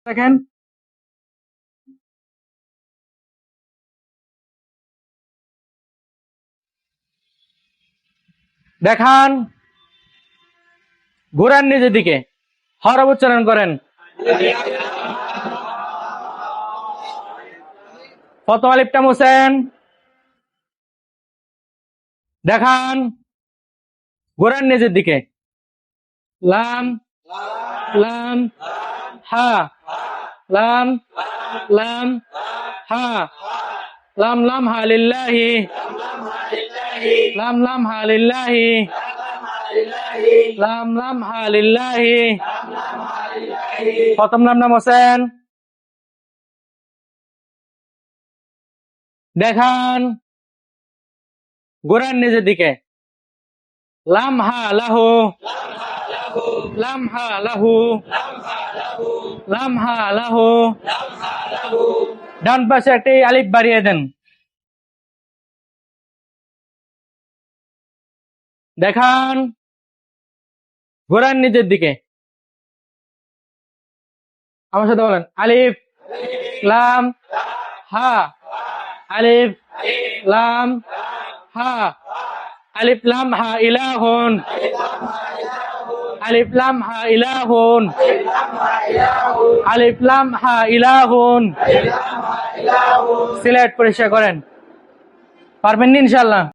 দেখেন দেখান ঘোরান নিজের দিকে হরফ উচ্চারণ করেন। প্রথম আলিফটা মুছেন। দেখান ঘোরান নিজের দিকে। লাম লাম হা লাম লাম হা লাম লাম হা লিল্লাহি লাম লাম হা লিল্লাহি লাম লাম হা লিল্লাহি। প্রথম লামটা মুছেন। দেখান ঘোরান নিজের দিকে। লাম হা লাহু লাম হা লাহু লাম হা লাহু। ডান পাশে একটি আলিফ বাড়িয়ে দেন। দেখান ঘোরান নিজের দিকে। আমার সাথে বলেন আলিফ লাম হা আলিফ লাম হা আলিফ লাম হা ইলাহুন আলিফ লাম হা ইলাহুন আলিফ লাম হা ইলাহুন। সিলেট পরিষ্কার করেন, পারবেন ইনশাআল্লাহ।